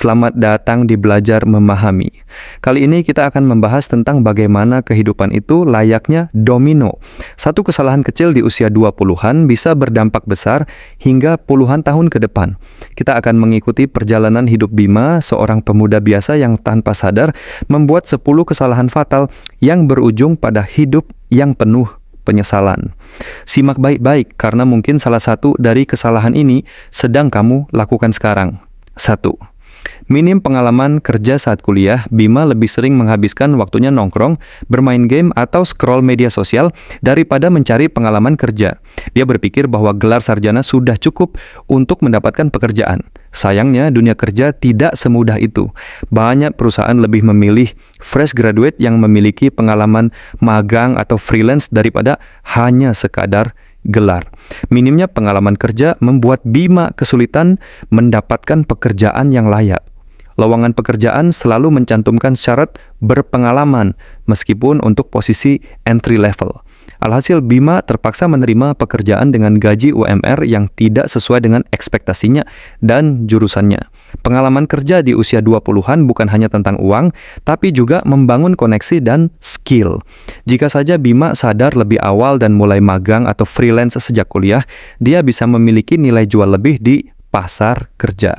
Selamat datang di Belajar Memahami. Kali ini kita akan membahas tentang bagaimana kehidupan itu layaknya domino. Satu kesalahan kecil di usia 20-an bisa berdampak besar hingga puluhan tahun ke depan. Kita akan mengikuti perjalanan hidup Bima, seorang pemuda biasa yang tanpa sadar membuat 10 kesalahan fatal yang berujung pada hidup yang penuh penyesalan. Simak baik-baik karena mungkin salah satu dari kesalahan ini sedang kamu lakukan sekarang. 1. Minim pengalaman kerja saat kuliah, Bima lebih sering menghabiskan waktunya nongkrong, bermain game, atau scroll media sosial daripada mencari pengalaman kerja. Dia berpikir bahwa gelar sarjana sudah cukup untuk mendapatkan pekerjaan. Sayangnya, dunia kerja tidak semudah itu. Banyak perusahaan lebih memilih fresh graduate yang memiliki pengalaman magang atau freelance daripada hanya sekadar gelar. Minimnya pengalaman kerja membuat Bima kesulitan mendapatkan pekerjaan yang layak. Lowongan pekerjaan selalu mencantumkan syarat berpengalaman meskipun untuk posisi entry level. Alhasil Bima terpaksa menerima pekerjaan dengan gaji UMR yang tidak sesuai dengan ekspektasinya dan jurusannya. Pengalaman kerja di usia 20-an bukan hanya tentang uang, tapi juga membangun koneksi dan skill. Jika saja Bima sadar lebih awal dan mulai magang atau freelance sejak kuliah, dia bisa memiliki nilai jual lebih di pasar kerja.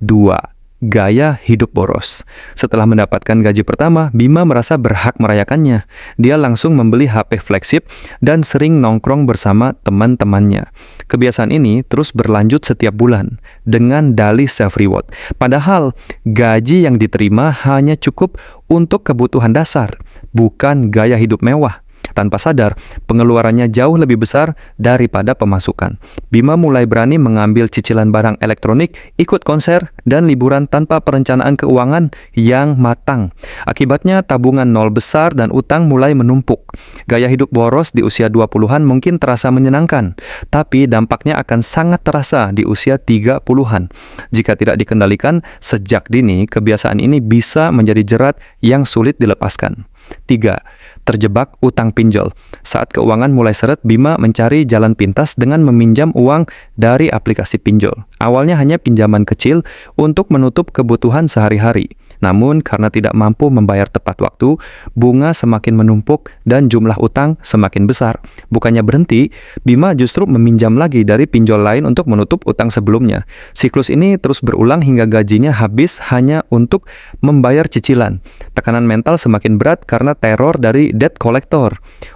2. Gaya hidup boros. Setelah mendapatkan gaji pertama, Bima merasa berhak merayakannya. Dia langsung membeli HP flagship dan sering nongkrong bersama teman-temannya. Kebiasaan ini terus berlanjut setiap bulan dengan dalih self-reward. Padahal, gaji yang diterima hanya cukup untuk kebutuhan dasar, bukan gaya hidup mewah. Tanpa sadar, pengeluarannya jauh lebih besar daripada pemasukan. Bima mulai berani mengambil cicilan barang elektronik, ikut konser, dan liburan tanpa perencanaan keuangan yang matang. Akibatnya, tabungan nol besar dan utang mulai menumpuk. Gaya hidup boros di usia 20-an mungkin terasa menyenangkan, tapi dampaknya akan sangat terasa di usia 30-an. Jika tidak dikendalikan sejak dini, kebiasaan ini bisa menjadi jerat yang sulit dilepaskan. 3. Terjebak utang pinjol. Saat keuangan mulai seret, Bima mencari jalan pintas dengan meminjam uang dari aplikasi pinjol. Awalnya hanya pinjaman kecil untuk menutup kebutuhan sehari-hari. Namun, karena tidak mampu membayar tepat waktu, bunga semakin menumpuk dan jumlah utang semakin besar. Bukannya berhenti, Bima justru meminjam lagi dari pinjol lain untuk menutup utang sebelumnya. Siklus ini terus berulang hingga gajinya habis hanya untuk membayar cicilan. Tekanan mental semakin berat karena teror dari debt collector.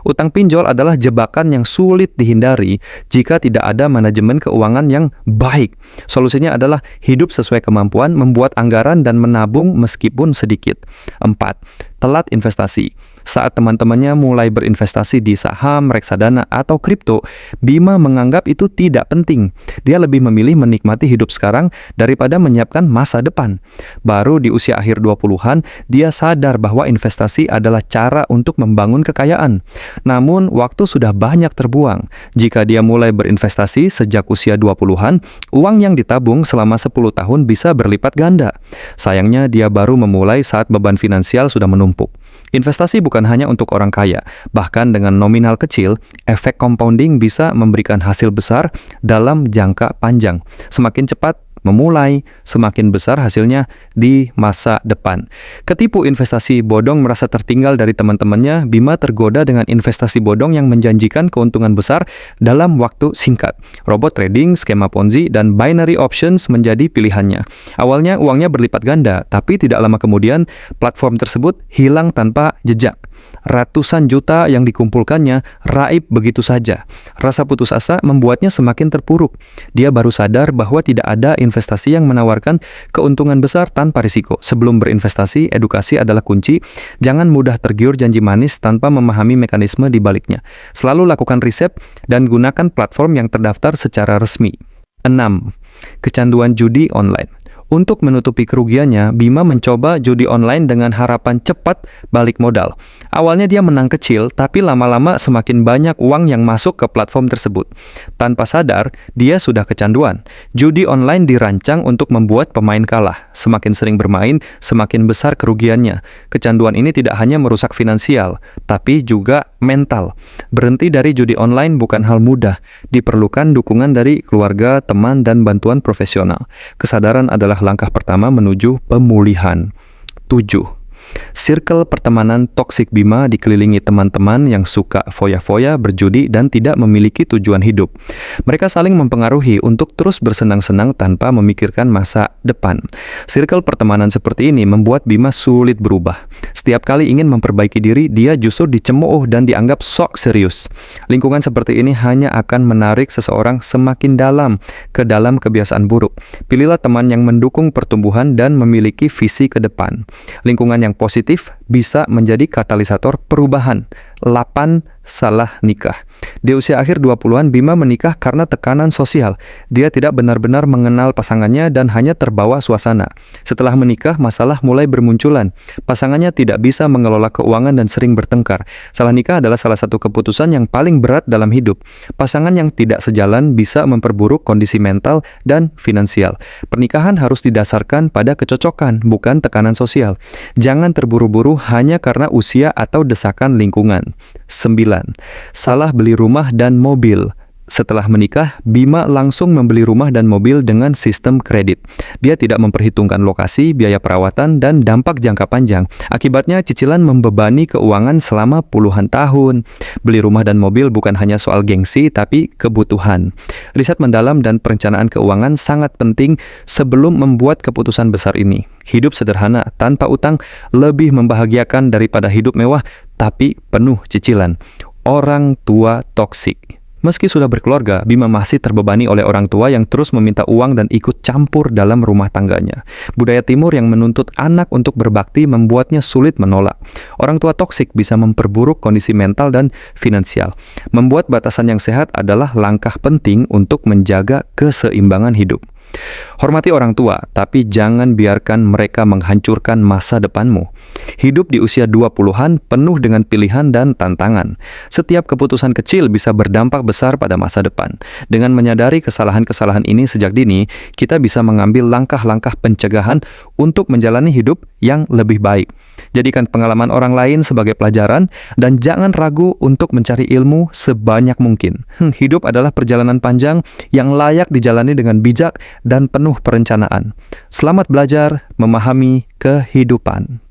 Utang pinjol adalah jebakan yang sulit dihindari jika tidak ada manajemen keuangan yang baik. Solusinya adalah hidup sesuai kemampuan, membuat anggaran dan menabung meskipun sedikit. 4. Telat investasi. Saat teman-temannya mulai berinvestasi di saham, reksadana, atau kripto, Bima menganggap itu tidak penting. Dia lebih memilih menikmati hidup sekarang daripada menyiapkan masa depan. Baru di usia akhir 20-an, dia sadar bahwa investasi adalah cara untuk membangun kekayaan. Namun, waktu sudah banyak terbuang. Jika dia mulai berinvestasi sejak usia 20-an, uang yang ditabung selama 10 tahun bisa berlipat ganda. Sayangnya, dia baru memulai saat beban finansial sudah menumpuk. Investasi bukan hanya untuk orang kaya. Bahkan dengan nominal kecil, efek compounding bisa memberikan hasil besar dalam jangka panjang. Semakin cepat memulai, semakin besar hasilnya di masa depan. Ketipu investasi bodong merasa tertinggal dari teman-temannya, Bima tergoda dengan investasi bodong yang menjanjikan keuntungan besar dalam waktu singkat. Robot trading, skema Ponzi, dan binary options menjadi pilihannya. Awalnya uangnya berlipat ganda, tapi tidak lama kemudian platform tersebut hilang tanpa jejak. Ratusan juta yang dikumpulkannya raib begitu saja. Rasa putus asa membuatnya semakin terpuruk. Dia baru sadar bahwa tidak ada investasi yang menawarkan keuntungan besar tanpa risiko. Sebelum berinvestasi, edukasi adalah kunci. Jangan mudah tergiur janji manis tanpa memahami mekanisme di baliknya. Selalu lakukan riset dan gunakan platform yang terdaftar secara resmi. 6. Kecanduan judi online. Untuk menutupi kerugiannya, Bima mencoba judi online dengan harapan cepat balik modal. Awalnya dia menang kecil, tapi lama-lama semakin banyak uang yang masuk ke platform tersebut. Tanpa sadar, dia sudah kecanduan. Judi online dirancang untuk membuat pemain kalah. Semakin sering bermain, semakin besar kerugiannya. Kecanduan ini tidak hanya merusak finansial, tapi juga mental. Berhenti dari judi online bukan hal mudah. Diperlukan dukungan dari keluarga, teman, dan bantuan profesional. Kesadaran adalah langkah pertama menuju pemulihan. 7. Circle pertemanan toksik Bima dikelilingi teman-teman yang suka foya-foya, berjudi, dan tidak memiliki tujuan hidup. Mereka saling mempengaruhi untuk terus bersenang-senang tanpa memikirkan masa depan. Circle pertemanan seperti ini membuat Bima sulit berubah. Setiap kali ingin memperbaiki diri, dia justru dicemooh dan dianggap sok serius. Lingkungan seperti ini hanya akan menarik seseorang semakin dalam ke dalam kebiasaan buruk. Pilihlah teman yang mendukung pertumbuhan dan memiliki visi ke depan. Lingkungan yang positif bisa menjadi katalisator perubahan. 8. Salah nikah. Di usia akhir 20-an, Bima menikah karena tekanan sosial. Dia tidak benar-benar mengenal pasangannya dan hanya terbawa suasana. Setelah menikah, masalah mulai bermunculan. Pasangannya tidak bisa mengelola keuangan dan sering bertengkar. Salah nikah adalah salah satu keputusan yang paling berat dalam hidup. Pasangan yang tidak sejalan bisa memperburuk kondisi mental dan finansial. Pernikahan harus didasarkan pada kecocokan, bukan tekanan sosial. Jangan terburu-buru hanya karena usia atau desakan lingkungan. 9. Salah beli rumah dan mobil. Setelah menikah, Bima langsung membeli rumah dan mobil dengan sistem kredit. Dia tidak memperhitungkan lokasi, biaya perawatan, dan dampak jangka panjang. Akibatnya, cicilan membebani keuangan selama puluhan tahun. Beli rumah dan mobil bukan hanya soal gengsi, tapi kebutuhan. Riset mendalam dan perencanaan keuangan sangat penting sebelum membuat keputusan besar ini. Hidup sederhana, tanpa utang, lebih membahagiakan daripada hidup mewah, tapi penuh cicilan. Orang tua toksik. Meski sudah berkeluarga, Bima masih terbebani oleh orang tua yang terus meminta uang dan ikut campur dalam rumah tangganya. Budaya timur yang menuntut anak untuk berbakti membuatnya sulit menolak. Orang tua toksik bisa memperburuk kondisi mental dan finansial. Membuat batasan yang sehat adalah langkah penting untuk menjaga keseimbangan hidup. Hormati orang tua, tapi jangan biarkan mereka menghancurkan masa depanmu. Hidup di usia 20-an penuh dengan pilihan dan tantangan. Setiap keputusan kecil bisa berdampak besar pada masa depan. Dengan menyadari kesalahan-kesalahan ini sejak dini, kita bisa mengambil langkah-langkah pencegahan untuk menjalani hidup yang lebih baik. Jadikan pengalaman orang lain sebagai pelajaran dan jangan ragu untuk mencari ilmu sebanyak mungkin. Hidup adalah perjalanan panjang yang layak dijalani dengan bijak dan penuh perencanaan. Selamat belajar memahami kehidupan.